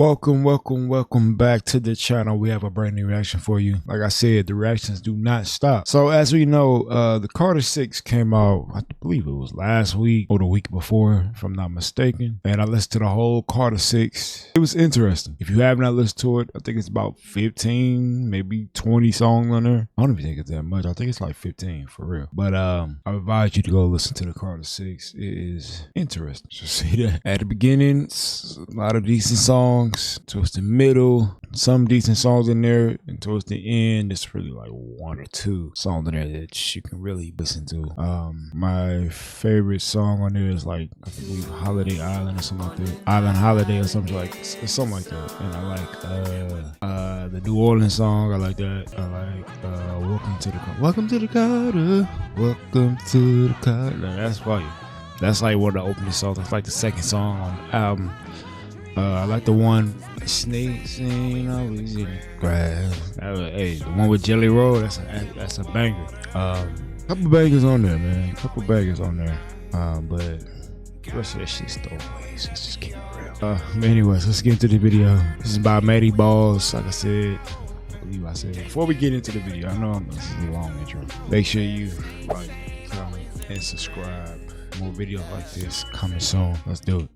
Welcome back to the channel. We have a brand new reaction for you. Like I said, the reactions do not stop. So as we know, the Carter 6 came out, I believe it was last week or the week before, if I'm not mistaken. And I listened to the whole Carter 6. It was interesting. If you have not listened to it, I think it's about 15, maybe 20 songs on there. I don't even think it's that much. I think it's like 15 for real. But I advise you to go listen to the Carter 6. It is interesting. So see that at the beginning, a lot of decent songs. Towards the middle, some decent songs in there, and towards the end, it's really like one or two songs in there that you can really listen to. My favorite song on there is like, I believe Holiday Island or something like that. Island Holiday or something like that. And I like the New Orleans song. I like that. I like Welcome to the Carter. Welcome to the Carter. Now, that's fire. That's like one of the opening songs. That's like the second song on the album. I like the one Snakes Ain't Always in the Grass. Hey, the one with Jelly Roll, that's a banger. Couple bangers on there, man. Couple bangers on there. But the rest of that shit's throwaways. Let's just keep it real. But anyways, let's get into the video. This is by Matty Balls, like I said. I believe I said. Before we get into the video, I know this is a long intro. Make sure you like, comment, and subscribe. More videos like this coming soon. Let's do it.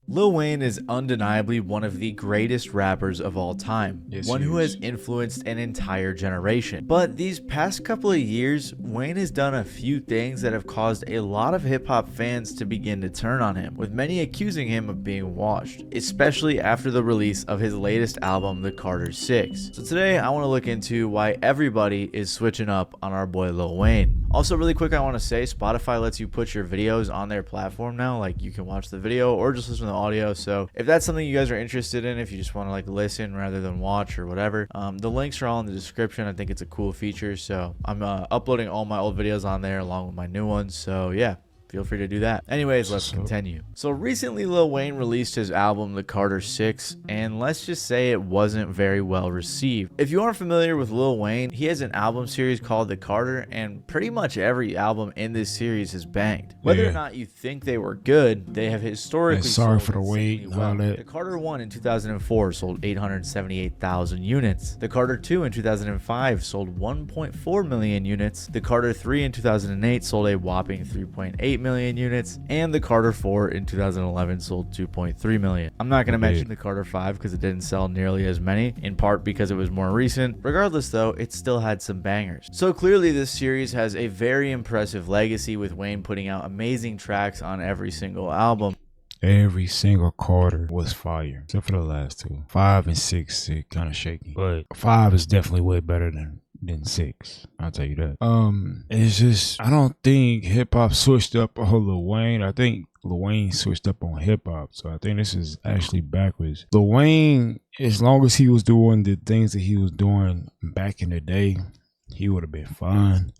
Lil Wayne is undeniably one of the greatest rappers of all time, one who has influenced an entire generation. But these past couple of years, Wayne has done a few things that have caused a lot of hip-hop fans to begin to turn on him, with many accusing him of being washed, especially after the release of his latest album, The Carter 6. So today, I want to look into why everybody is switching up on our boy Lil Wayne. Also, really quick, I want to say Spotify lets you put your videos on their platform now. Like, you can watch the video or just listen to the audio. So if that's something you guys are interested in, if you just want to like listen rather than watch or whatever, the links are all in the description. I think it's a cool feature. So I'm uploading all my old videos on there along with my new ones. So yeah, feel free to do that. Anyways, let's continue. So recently Lil Wayne released his album The Carter 6, and let's just say it wasn't very well received. If you aren't familiar with Lil Wayne, he has an album series called The Carter, and pretty much every album in this series has banged. Whether or not you think they were good, they have historically sorry for the wait. Well. The Carter 1 in 2004 sold 878,000 units. The Carter 2 in 2005 sold 1.4 million units. The Carter 3 in 2008 sold a whopping 3.8 million units, and the Carter 4 in 2011 sold 2.3 million. I'm not going to mention the Carter 5 because it didn't sell nearly as many, in part because it was more recent. Regardless though, it still had some bangers. So clearly this series has a very impressive legacy, with Wayne putting out amazing tracks on every single album. Every single Carter was fire, except for the last two. 5 and 6, it kind of shaky, but 5 is definitely way better than 6. I'll tell you that. It's just, I don't think hip hop switched up on Lil Wayne. I think Lil Wayne switched up on hip hop. So I think this is actually backwards. Lil Wayne, as long as he was doing the things that he was doing back in the day, he would have been fine.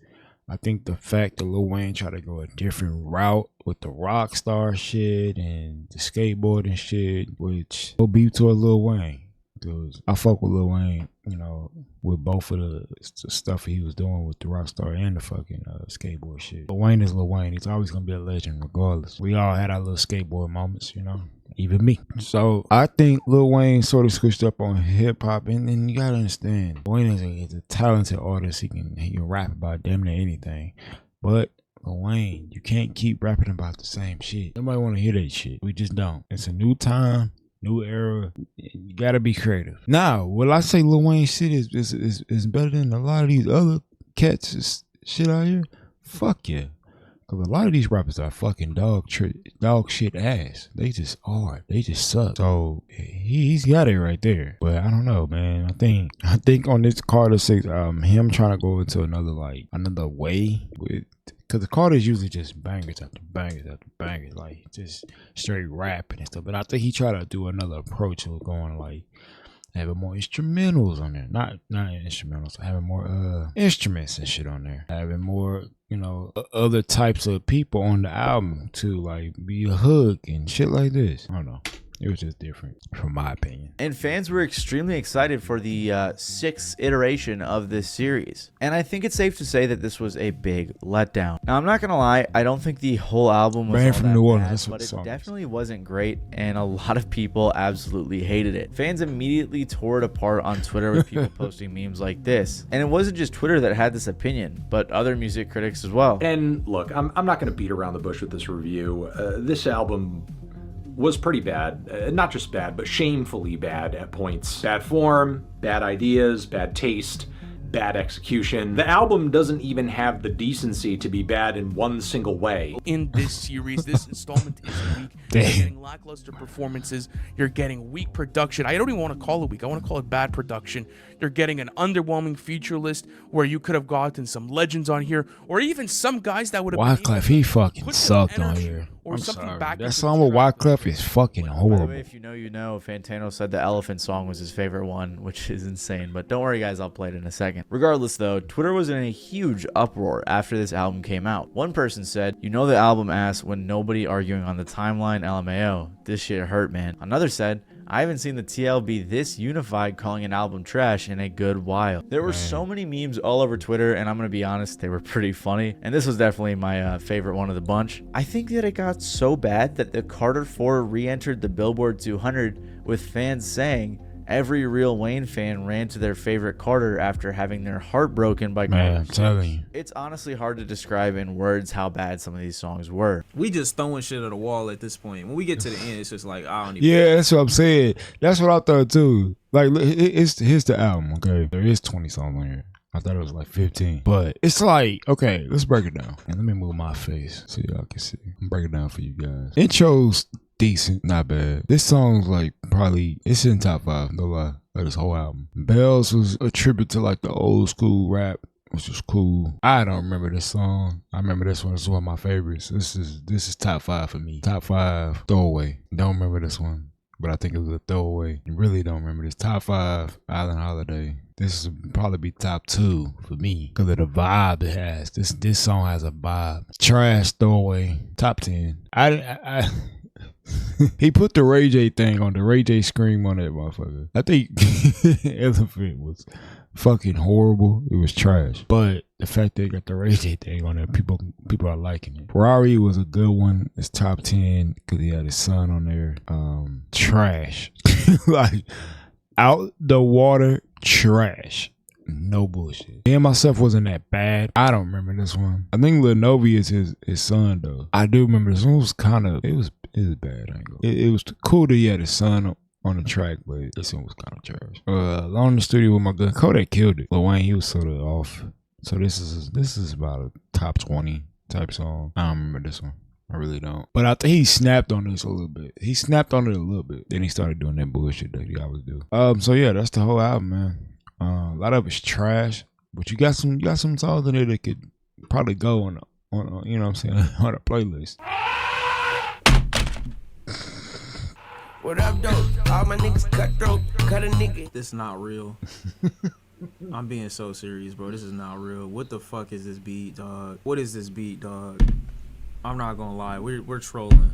I think the fact that Lil Wayne tried to go a different route with the rock star shit and the skateboarding shit, which will be to a Lil Wayne. Because I fuck with Lil Wayne, you know, with both of the stuff he was doing with the rockstar and the fucking skateboard shit. Lil Wayne is Lil Wayne. He's always gonna be a legend regardless. We all had our little skateboard moments, you know, even me. So I think Lil Wayne sort of switched up on hip hop, and then you gotta understand, Lil Wayne is a talented artist. He can rap about damn near anything, but Lil Wayne, you can't keep rapping about the same shit. Nobody want to hear that shit. We just don't. It's a new time, new era. You gotta be creative. Now, will I say Lil Wayne shit is better than a lot of these other cats shit out here? Fuck yeah. Cause a lot of these rappers are fucking dog shit ass. They just are. They just suck. So he's got it right there. But I don't know, man. I think on this Carter 6, him trying to go into another way with. Cause the Carter is usually just bangers after bangers after bangers, like just straight rapping and stuff. But I think he tried to do another approach of going like having more instrumentals on there, not instrumentals, having more instruments and shit on there, having more, you know, other types of people on the album to like be a hook and shit like this. I don't know. It was just different, from my opinion. And fans were extremely excited for the 6th iteration of this series. And I think it's safe to say that this was a big letdown. Now, I'm not gonna lie, I don't think the whole album was Man all from that New Orleans, bad, that's what but the it song is. definitely wasn't great, and a lot of people absolutely hated it. Fans immediately tore it apart on Twitter with people posting memes like this. And it wasn't just Twitter that had this opinion, but other music critics as well. And look, I'm not going to beat around the bush with this review. This album was pretty bad. Not just bad, but shamefully bad at points. Bad form, bad ideas, bad taste, bad execution. The album doesn't even have the decency to be bad in one single way. In this series, this installment is weak. You're getting lackluster performances. You're getting weak production. I don't even want to call it weak. I want to call it bad production. You're getting an underwhelming feature list where you could have gotten some legends on here, or even some guys that would have Wyclef, he fucking put some sucked on energy here. or I'm something sorry. back That into song the with track. Wyclef is fucking By the horrible. way, if you know, you know. Fantano said the Elephant song was his favorite one, which is insane. But don't worry, guys, I'll play it in a second. Regardless, though, Twitter was in a huge uproar after this album came out. One person said, "You know the album ass when nobody arguing on the timeline, LMAO. This shit hurt, man." Another said, "I haven't seen the TL be this unified calling an album trash in a good while." There were so many memes all over Twitter, and I'm gonna be honest, they were pretty funny. And this was definitely my favorite one of the bunch. I think that it got so bad that the Carter 4 re-entered the Billboard 200 with fans saying every real Wayne fan ran to their favorite Carter after having their heart broken by Man, I'm Carter. telling you. It's honestly hard to describe in words how bad some of these songs were. We just throwing shit at the wall at this point. When we get to the end, it's just like, I don't even. Yeah, that's what I'm saying. That's what I thought too. Like, look, here's the album, okay? There is 20 songs on here. I thought it was like 15. But it's like, okay, let's break it down. And let me move my face so y'all can see. I'm breaking it down for you guys. Intro's decent, not bad. This song's like probably, it's in top 5, no lie, of this whole album. Bells was a tribute to like the old school rap, which was cool. I don't remember this song. I remember this one. It's one of my favorites. This is top 5 for me. Top 5, throwaway. Don't remember this one, but I think it was a throwaway. You really don't remember this. Top 5, Island Holiday. This would probably be top 2 for me because of the vibe it has. This song has a vibe. Trash, throwaway. Top 10. I he put the Ray J thing on the Ray J scream on that motherfucker. I think Elephant was fucking horrible. It was trash. But the fact they got the Ray J thing on there, people are liking it. Ferrari was a good one. It's top 10 because he had his son on there. Trash. Like out the water trash. No bullshit. Me and myself wasn't that bad. I don't remember this one. I think Lil Novi is his son though. I do remember this one was kind of, it was bad. I ain't gonna- It was cool that he had his son on the track, but this one was kind of trash. Alone in the studio with my gun. Kodak killed it. Lil Wayne, he was sort of off. So this is about a top 20 type song. I don't remember this one. I really don't. But I think he snapped on this a little bit. He snapped on it a little bit. Then he started doing that bullshit that he always do. So yeah, that's the whole album, man. A lot of it's trash, but you got some songs in there that could probably go on you know what I'm saying, on a playlist. What up, though? All my niggas cutthroat, cut a nigga. This is not real. I'm being so serious, bro. This is not real. What the fuck is this beat, dog? What is this beat, dog? I'm not gonna lie. We're trolling.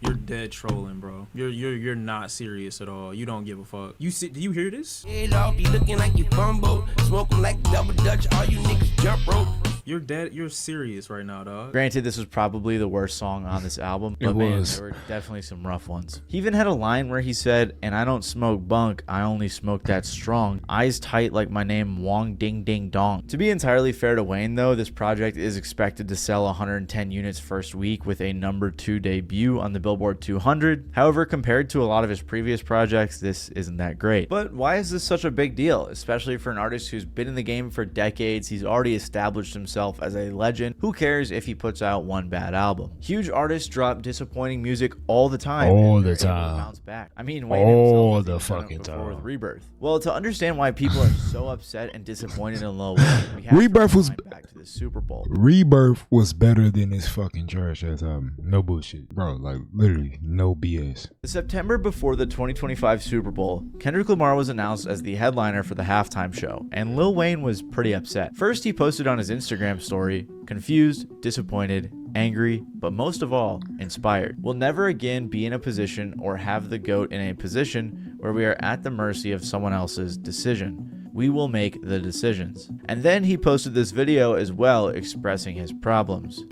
You're dead trolling, bro. You're not serious at all. You don't give a fuck. Do you hear this? Head off, you looking like you bumbo. Smoking like double dutch, all you niggas jump rope. You're dead. You're serious right now, dog. Granted, this was probably the worst song on this album, but It man, was. there were definitely some rough ones. He even had a line where he said, "And I don't smoke bunk, I only smoke that strong. Eyes tight like my name Wong Ding Ding Dong." To be entirely fair to Wayne, though, this project is expected to sell 110 units first week with a number 2 debut on the Billboard 200. However, compared to a lot of his previous projects, this isn't that great. But why is this such a big deal, especially for an artist who's been in the game for decades? He's already established himself as a legend. Who cares if he puts out one bad album? Huge artists drop disappointing music all the time. All and the they're able to time. bounce back. I mean, Wayne All himself the has done it fucking before time. with Rebirth. Well, to understand why people are so upset and disappointed in Lil Wayne, we have Rebirth to was- rewind back to the Super Bowl. Rebirth was better than this fucking trash ass album. No bullshit, bro. Like literally no BS. The September before the 2025 Super Bowl, Kendrick Lamar was announced as the headliner for the halftime show, and Lil Wayne was pretty upset. First, he posted on his Instagram story, confused, disappointed, angry, but most of all, inspired. We'll never again be in a position or have the GOAT in a position where we are at the mercy of someone else's decision. We will make the decisions. And then he posted this video as well expressing his problems.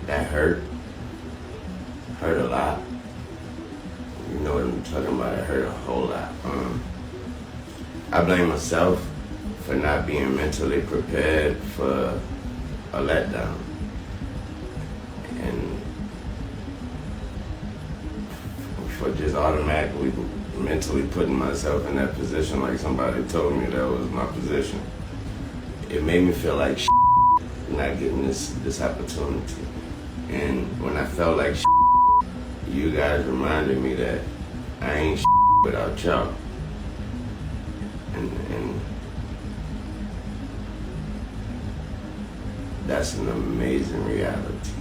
That hurt a lot. You know what I'm talking about, it hurt a whole lot. I blame myself for not being mentally prepared for a letdown. And for just automatically mentally putting myself in that position like somebody told me that was my position. It made me feel like not getting this opportunity. And when I felt like you guys reminded me that I ain't without y'all. And that's an amazing reality.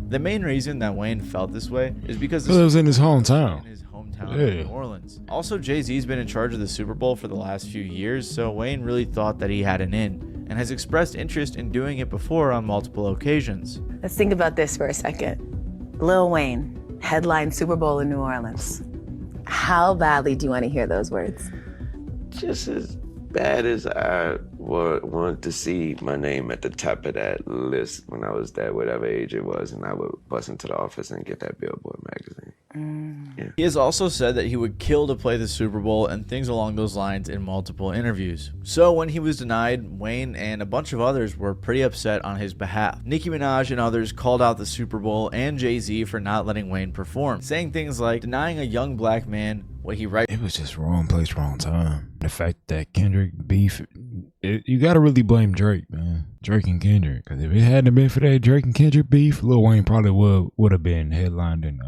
The main reason that Wayne felt this way is because It was in his hometown. in his hometown Yeah. of New Orleans. Also, Jay-Z's been in charge of the Super Bowl for the last few years, so Wayne really thought that he had an in, and has expressed interest in doing it before on multiple occasions. Let's think about this for a second. Lil Wayne, headline Super Bowl in New Orleans. How badly do you want to hear those words? Just as bad as I wanted to see my name at the top of that list when I was that whatever age it was, and I would bust into the office and get that Billboard magazine. Yeah. He has also said that he would kill to play the Super Bowl and things along those lines in multiple interviews. So when he was denied, Wayne and a bunch of others were pretty upset on his behalf. Nicki Minaj and others called out the Super Bowl and Jay-Z for not letting Wayne perform, saying things like denying a young black man what he It was just wrong place, wrong time. The fact that Kendrick beef, you gotta really blame Drake, man. Drake and Kendrick. Because if it hadn't been for that Drake and Kendrick beef, Lil Wayne probably would have been headlined in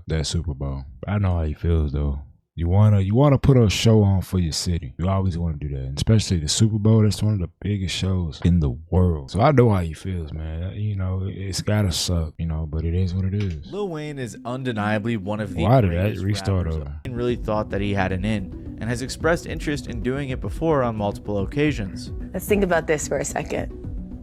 that Super Bowl. I know how he feels though. You wanna put a show on for your city. You always want to do that, and especially the Super Bowl. That's one of the biggest shows in the world. So I know how he feels, man. You know, it's gotta suck, you know, but it is what it is. Lil Wayne is undeniably one of the Why did that greatest restart rappers. over? Wayne really thought that he had an in, and has expressed interest in doing it before on multiple occasions. Let's think about this for a second.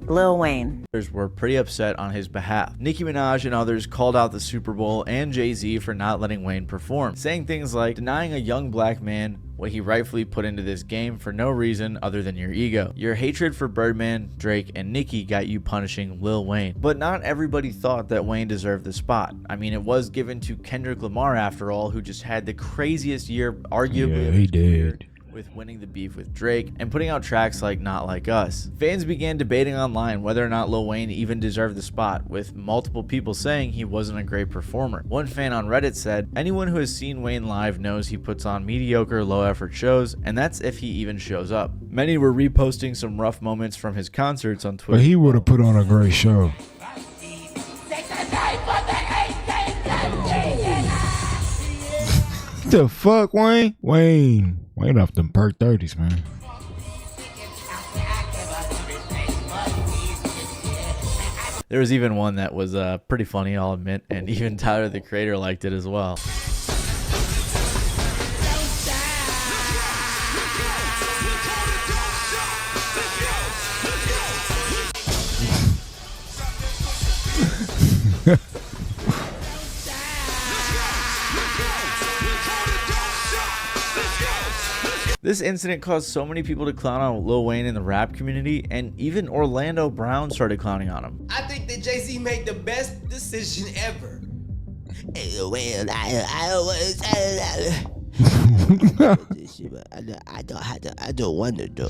Lil Wayne. Others were pretty upset on his behalf. Nicki Minaj and others called out the Super Bowl and Jay-Z for not letting Wayne perform, saying things like denying a young black man what he rightfully put into this game for no reason other than your ego. Your hatred for Birdman, Drake, and Nicki got you punishing Lil Wayne. But not everybody thought that Wayne deserved the spot. I mean, it was given to Kendrick Lamar after all, who just had the craziest year arguably Yeah, of he his career, did. with winning the beef with Drake and putting out tracks like Not Like Us. Fans began debating online whether or not Lil Wayne even deserved the spot, with multiple people saying he wasn't a great performer. One fan on Reddit said, anyone who has seen Wayne live knows he puts on mediocre, low-effort shows, and that's if he even shows up. Many were reposting some rough moments from his concerts on Twitter. But he would have put on a great show. The fuck, Wayne? Wayne off them perk 30s, man. There was even one that was pretty funny, I'll admit, and even Tyler the Creator liked it as well. This incident caused so many people to clown on Lil Wayne in the rap community, and even Orlando Brown started clowning on him. I think that Jay-Z made the best decision ever. Well, I don't want to do.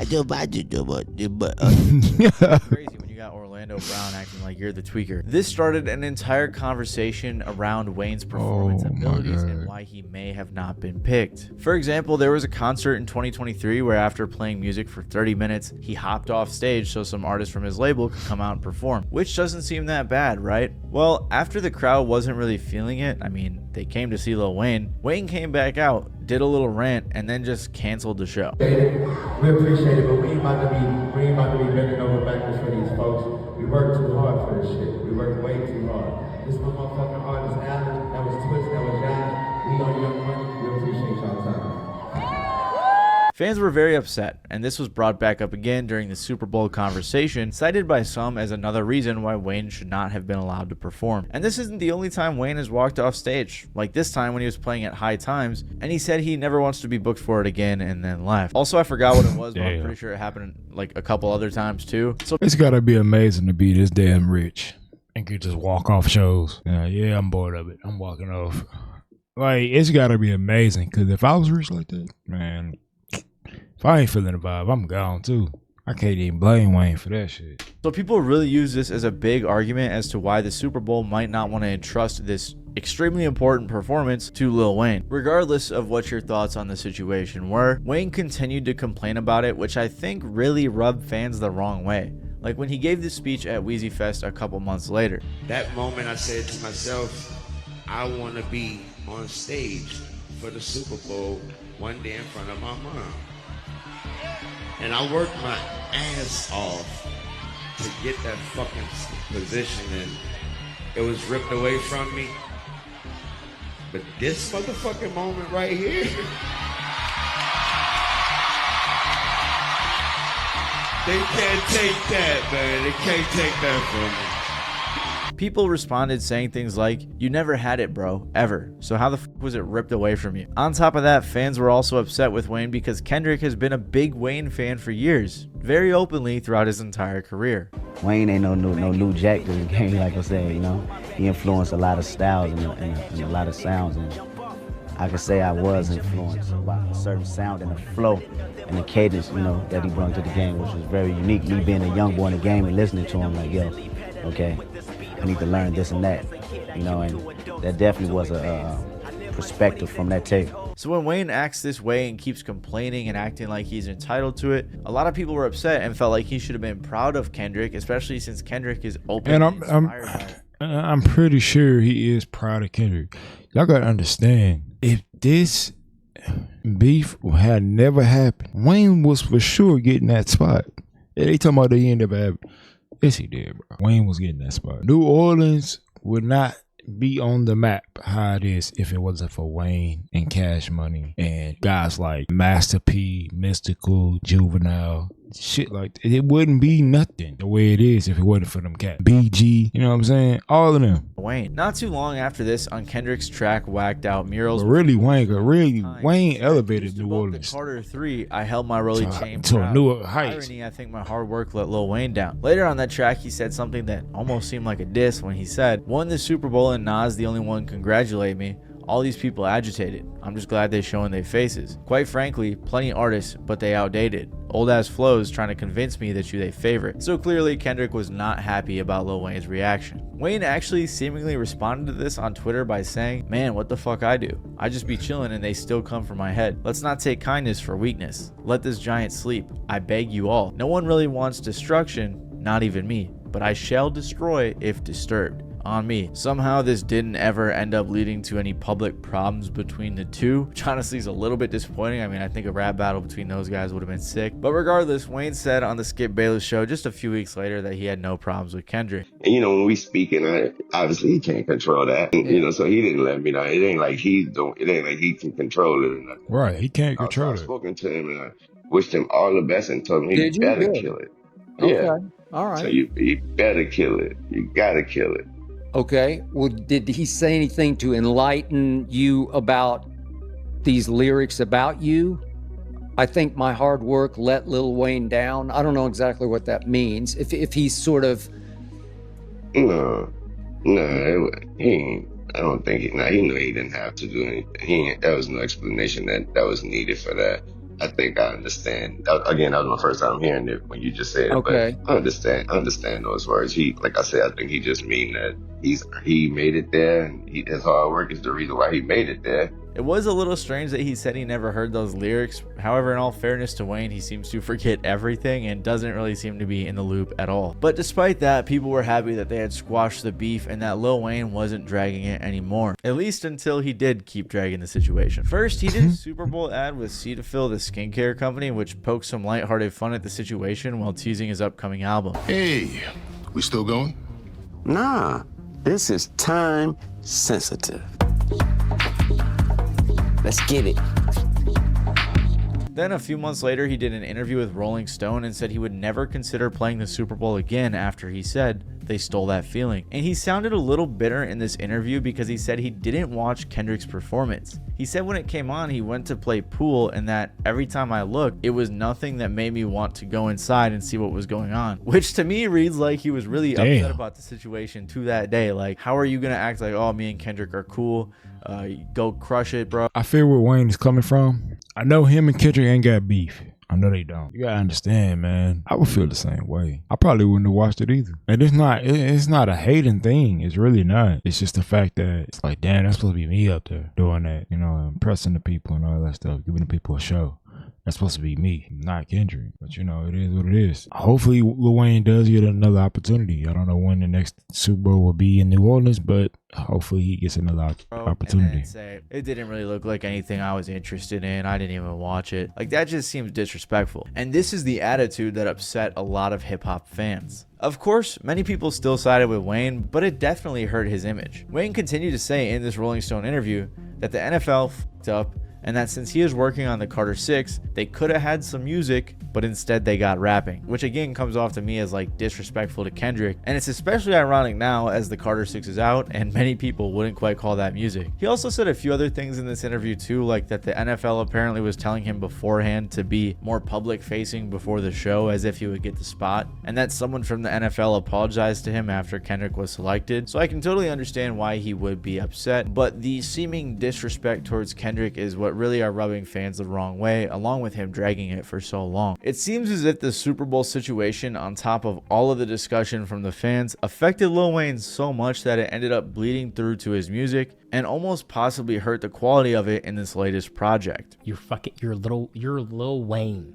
I don't want to do, but Crazy when you got Orlando Brown acting like you're the tweaker. This started an entire conversation around Wayne's performance Oh my abilities and God. why he may have not been picked. For example, there was a concert in 2023 where after playing music for 30 minutes, he hopped off stage so some artists from his label could come out and perform, which doesn't seem that bad, right? Well, after the crowd wasn't really feeling it, I mean, they came to see Lil Wayne, Wayne came back out, did a little rant, and then just canceled the show. We appreciate it, but we ain't about to be bending over backwards for these folks. We work too hard for this shit. We work way too hard. This motherfucking artist Allen, that was Twitch, that was John. We on Young Money. We appreciate y'all time. Fans were very upset, and this was brought back up again during the Super Bowl conversation, cited by some as another reason why Wayne should not have been allowed to perform. And this isn't the only time Wayne has walked off stage, like this time when he was playing at High Times, and he said he never wants to be booked for it again and then left. Also, I forgot what it was, but I'm pretty sure it happened like a couple other times too. So it's gotta be amazing to be this damn rich and could just walk off shows. Yeah, I'm bored of it. I'm walking off. Like, it's gotta be amazing, because if I was rich like that, man, if I ain't feeling the vibe, I'm gone too. I can't even blame Wayne for that shit. So people really use this as a big argument as to why the Super Bowl might not want to entrust this extremely important performance to Lil Wayne. Regardless of what your thoughts on the situation were, Wayne continued to complain about it, which I think really rubbed fans the wrong way. Like when he gave this speech at Wheezy Fest a couple months later. That moment I said to myself, I want to be on stage for the Super Bowl one day in front of my mom. And I worked my ass off to get that fucking position, and it was ripped away from me. But this motherfucking moment right here, they can't take that, man. They can't take that from me. People responded saying things like, "You never had it, bro, ever. So how the f was it ripped away from you?" On top of that, fans were also upset with Wayne because Kendrick has been a big Wayne fan for years, very openly throughout his entire career. Wayne ain't no new jack to the game, like I said, you know. He influenced a lot of styles and a lot of sounds, and I could say I was influenced by a certain sound and a flow and the cadence, you know, that he brought to the game, which was very unique. Me being a young boy in the game and listening to him, like, yo, okay, I need to learn this and that, you know, and that definitely was a perspective from that tape. So when Wayne acts this way and keeps complaining and acting like he's entitled to it, a lot of people were upset and felt like he should have been proud of Kendrick, especially since Kendrick is open and inspired by it. I'm pretty sure he is proud of Kendrick. Y'all gotta understand, if this beef had never happened, Wayne was for sure getting that spot. Yeah, they talking about the end of it. Yes, he did, bro. Wayne was getting that spot. New Orleans would not be on the map how it is if it wasn't for Wayne and Cash Money and guys like Master P, Mystical, Juvenile, shit like that. It wouldn't be nothing the way it is if it wasn't for them cats. BG, you know what I'm saying? All of them. Wayne. Not too long after this, on Kendrick's track Whacked Out Murals, but really Wayne elevated New Orleans. Carter 3, I held my rolly chain to a new height. Irony, I think my hard work let Lil Wayne down. Later on that track, he said something that almost seemed like a diss when he said, "Won the Super Bowl and Nas the only one congratulate me. All these people agitated. I'm just glad they showing their faces. Quite frankly, plenty artists, but they outdated. Old ass flows trying to convince me that you they favorite." So clearly Kendrick was not happy about Lil Wayne's reaction. Wayne actually seemingly responded to this on Twitter by saying, "Man, what the fuck I do? I just be chilling and they still come for my head. Let's not take kindness for weakness. Let this giant sleep. I beg you all. No one really wants destruction, not even me, but I shall destroy if disturbed. On me." Somehow this didn't ever end up leading to any public problems between the two, which honestly is a little bit disappointing. I mean, I think a rap battle between those guys would have been sick. But regardless, Wayne said on the Skip Bayless show just a few weeks later that he had no problems with Kendrick. And you know, when we speaking, obviously he can't control that. And, you know, so he didn't let me know. It ain't like he can control it or nothing. Right, he can't control it. I spoken to him and I wished him all the best and told him he better kill it. Okay. Yeah. All right. So you better kill it. You gotta kill it. Okay. Well, did he say anything to enlighten you about these lyrics about you? I think my hard work let Lil Wayne down. I don't know exactly what that means. If he's sort of... No, he ain't. I don't think he knew he didn't have to do anything. There was no explanation that was needed for that. I think I understand. Again, that was my first time hearing it when you just said it. Okay. But I understand those words. Like I said, I think he just mean that he made it there, and his hard work is the reason why he made it there. It was a little strange that he said he never heard those lyrics. However, in all fairness to Wayne, he seems to forget everything and doesn't really seem to be in the loop at all. But despite that, people were happy that they had squashed the beef and that Lil Wayne wasn't dragging it anymore. At least until he did keep dragging the situation. First, he did a Super Bowl ad with Cetaphil, the skincare company, which poked some lighthearted fun at the situation while teasing his upcoming album. Hey, we still going? Nah, this is time sensitive. Let's get it. Then a few months later, he did an interview with Rolling Stone and said he would never consider playing the Super Bowl again after he said they stole that feeling. And he sounded a little bitter in this interview because he said he didn't watch Kendrick's performance. He said when it came on, he went to play pool and that every time I looked, it was nothing that made me want to go inside and see what was going on. Which to me reads like he was really upset about the situation to that day. Like, how are you going to act like, oh, me and Kendrick are cool? Go crush it, bro. I feel where Wayne is coming from. I know him and Kendrick ain't got beef. I know they don't. You gotta understand, man. I would feel the same way. I probably wouldn't have watched it either. And it's not a hating thing. It's really not. It's just the fact that it's like, damn, that's supposed to be me up there doing that, you know, impressing the people and all that stuff, giving the people a show. That's supposed to be me, not Kendrick. But you know, it is what it is. Hopefully Lil Wayne does get another opportunity. I don't know when the next Super Bowl will be in New Orleans, but hopefully he gets another opportunity. It didn't really look like anything I was interested in. I didn't even watch it. Like, that just seems disrespectful. And this is the attitude that upset a lot of hip hop fans. Of course, many people still sided with Wayne, but it definitely hurt his image. Wayne continued to say in this Rolling Stone interview that the NFL fucked up and that since he is working on the Carter 6, they could have had some music, but instead they got rapping, which again comes off to me as like disrespectful to Kendrick. And it's especially ironic now as the Carter 6 is out and many people wouldn't quite call that music. He also said a few other things in this interview too, like that the NFL apparently was telling him beforehand to be more public facing before the show as if he would get the spot, and that someone from the NFL apologized to him after Kendrick was selected. So I can totally understand why he would be upset, but the seeming disrespect towards Kendrick is what really are rubbing fans the wrong way, along with him dragging it for so long. It seems as if the Super Bowl situation, on top of all of the discussion from the fans, affected Lil Wayne so much that it ended up bleeding through to his music and almost possibly hurt the quality of it in this latest project. You're Lil Wayne.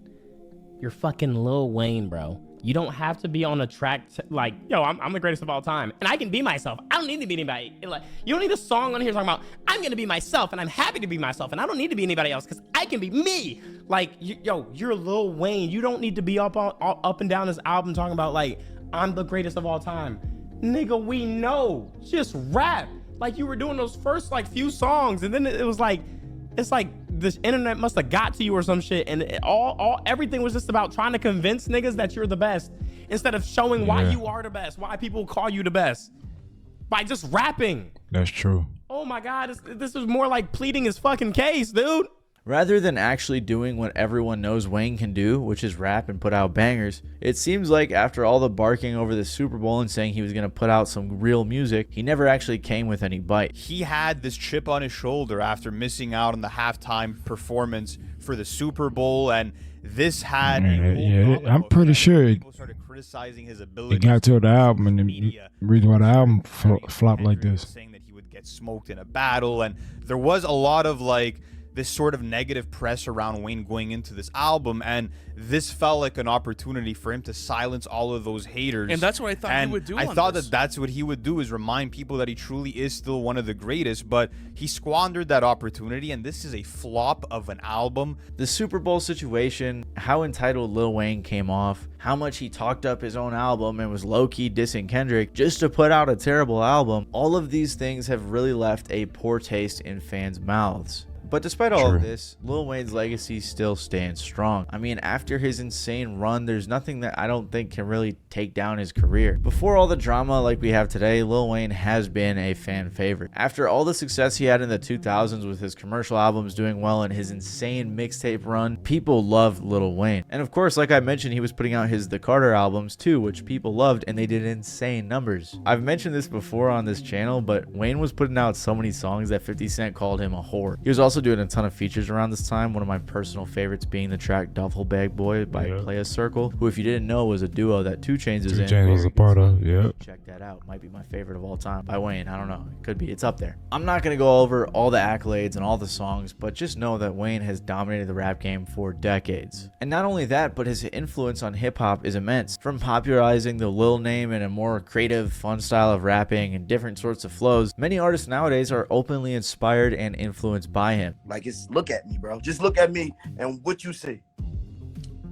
You're fucking Lil Wayne, bro. You don't have to be on a track like, yo, I'm the greatest of all time. And I can be myself. I don't need to be anybody. Like, you don't need a song on here talking about, I'm going to be myself and I'm happy to be myself and I don't need to be anybody else because I can be me. Like, you're Lil Wayne. You don't need to be up and down this album talking about, like, I'm the greatest of all time. Nigga, we know. Just rap. Like, you were doing those first, like, few songs and then it was like, it's like the internet must have got to you or some shit, and everything was just about trying to convince niggas that you're the best instead of showing why you are the best, why people call you the best by just rapping. That's true. Oh my God, this is more like pleading his fucking case, dude. Rather than actually doing what everyone knows Wayne can do, which is rap and put out bangers, it seems like after all the barking over the Super Bowl and saying he was going to put out some real music, he never actually came with any bite. He had this chip on his shoulder after missing out on the halftime performance for the Super Bowl, and this had I'm pretty sure people started criticizing his ability. It got to the album, and the reason why the album flopped like this, saying that he would get smoked in a battle, and there was a lot of like this sort of negative press around Wayne going into this album, and this felt like an opportunity for him to silence all of those haters. And that's what I thought he would do. I thought that that's what he would do, is remind people that he truly is still one of the greatest, but he squandered that opportunity, and this is a flop of an album. The Super Bowl situation, how entitled Lil Wayne came off, how much he talked up his own album and was low-key dissing Kendrick just to put out a terrible album, all of these things have really left a poor taste in fans' mouths. But despite all of this, Lil Wayne's legacy still stands strong. I mean, after his insane run, there's nothing that I don't think can really take down his career. Before all the drama like we have today, Lil Wayne has been a fan favorite. After all the success he had in the 2000s with his commercial albums doing well and his insane mixtape run, people loved Lil Wayne. And of course, like I mentioned, he was putting out the Carter albums too, which people loved, and they did insane numbers. I've mentioned this before on this channel, but Wayne was putting out so many songs that 50 Cent called him a whore. He was also doing a ton of features around this time, one of my personal favorites being the track Duffel Bag Boy by Playa Circle, who, if you didn't know, was a duo that 2 Chainz is in. 2 Chainz was a part of, Check that out. Might be my favorite of all time by Wayne. I don't know. It could be. It's up there. I'm not going to go over all the accolades and all the songs, but just know that Wayne has dominated the rap game for decades. And not only that, but his influence on hip-hop is immense. From popularizing the Lil name and a more creative, fun style of rapping and different sorts of flows, many artists nowadays are openly inspired and influenced by him. Like, just look at me, bro. Just look at me and what you see.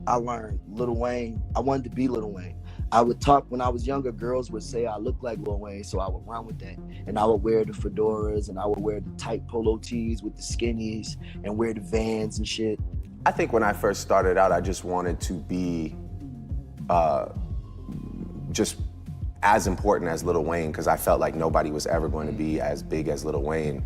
I learned Lil Wayne. I wanted to be Lil Wayne. I would talk when I was younger. Girls would say I look like Lil Wayne, so I would run with that. And I would wear the fedoras, and I would wear the tight polo tees with the skinnies, and wear the Vans and shit. I think when I first started out, I just wanted to be just as important as Lil Wayne, because I felt like nobody was ever going to be as big as Lil Wayne,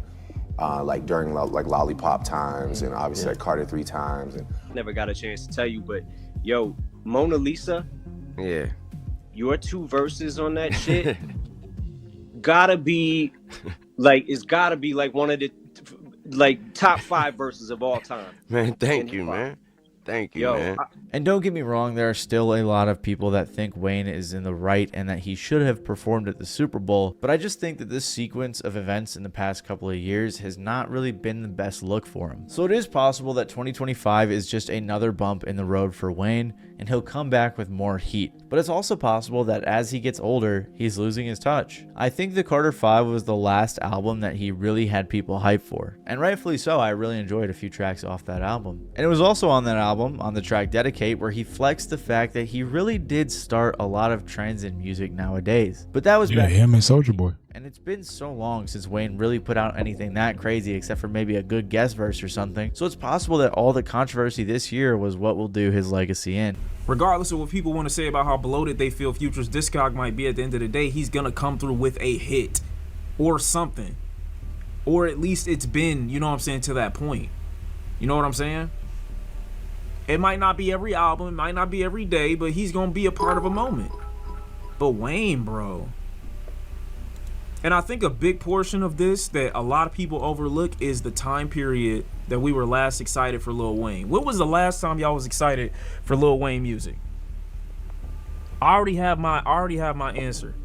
like during like Lollipop times, and obviously at Carter 3 times. And never got a chance to tell you, but yo, Mona Lisa, Yeah. your 2 verses on that shit gotta be like, it's gotta be like one of the like top 5 verses of all time. Man, thank you, man. Thank you, man. And don't get me wrong, there are still a lot of people that think Wayne is in the right and that he should have performed at the Super Bowl, but I just think that this sequence of events in the past couple of years has not really been the best look for him. So it is possible that 2025 is just another bump in the road for Wayne, and he'll come back with more heat. But it's also possible that as he gets older, he's losing his touch. I think the Carter 5 was the last album that he really had people hyped for, and rightfully so. I really enjoyed a few tracks off that album. And it was also on that album, on the track Dedicate, where he flexed the fact that he really did start a lot of trends in music nowadays. But that was back him and Soulja Boy. And it's been so long since Wayne really put out anything that crazy, except for maybe a good guest verse or something. So it's possible that all the controversy this year was what will do his legacy in. Regardless of what people want to say about how bloated they feel Future's discog might be, at the end of the day, he's gonna come through with a hit or something. Or at least it's been, you know what I'm saying, to that point. You know what I'm saying? It might not be every album, it might not be every day, but he's gonna be a part of a moment. But Wayne, bro. And I think a big portion of this that a lot of people overlook is the time period that we were last excited for Lil Wayne. When was the last time y'all was excited for Lil Wayne music? I already have my answer.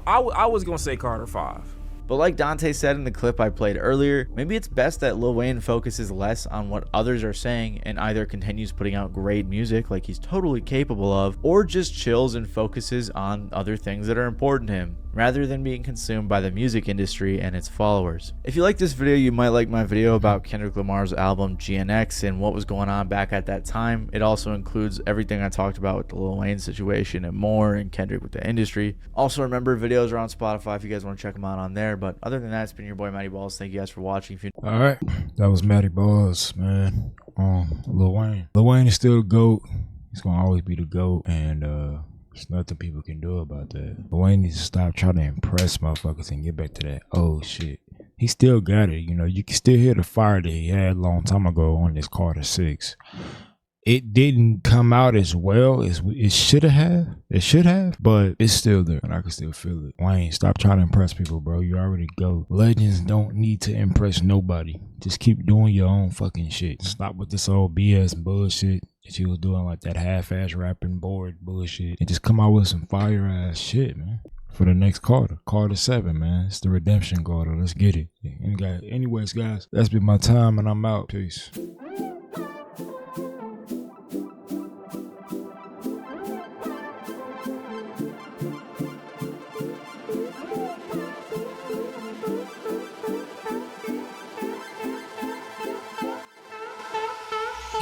I was gonna say Carter 5. But like Dante said in the clip I played earlier, maybe it's best that Lil Wayne focuses less on what others are saying and either continues putting out great music like he's totally capable of, or just chills and focuses on other things that are important to him, rather than being consumed by the music industry and its followers. If you like this video, you might like my video about Kendrick Lamar's album GNX and what was going on back at that time. It also includes everything I talked about with the Lil Wayne situation and more, and Kendrick with the industry. Also remember, videos are on Spotify if you guys want to check them out on there. But other than that, it's been your boy Matty Balls. Thank you guys for watching. All right, that was Matty Balls, man. Lil Wayne. Lil Wayne is still the GOAT. He's gonna always be the GOAT, and there's nothing people can do about that. Lil Wayne needs to stop trying to impress motherfuckers and get back to that old shit. He still got it, you know. You can still hear the fire that he had a long time ago on this Carter 6. It didn't come out as well as it should have. It should have, but it's still there, and I can still feel it. Wayne, stop trying to impress people, bro. You already go. Legends don't need to impress nobody. Just keep doing your own fucking shit. Stop with this old BS bullshit that you was doing, like that half-ass rapping board bullshit, and just come out with some fire-ass shit, man. For the next Carter 7, man. It's the redemption Carter. Let's get it. Anyways, guys, that's been my time, and I'm out. Peace.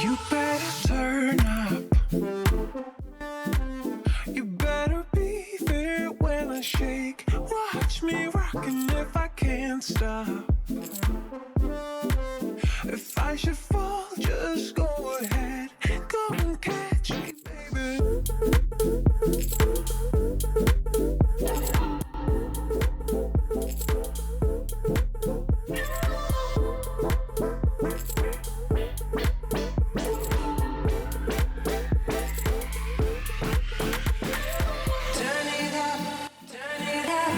You better turn up. You better be there when I shake. Watch me rockin' if I can't stop. If I should fall, just go ahead. Go and catch me, baby. Turn it up.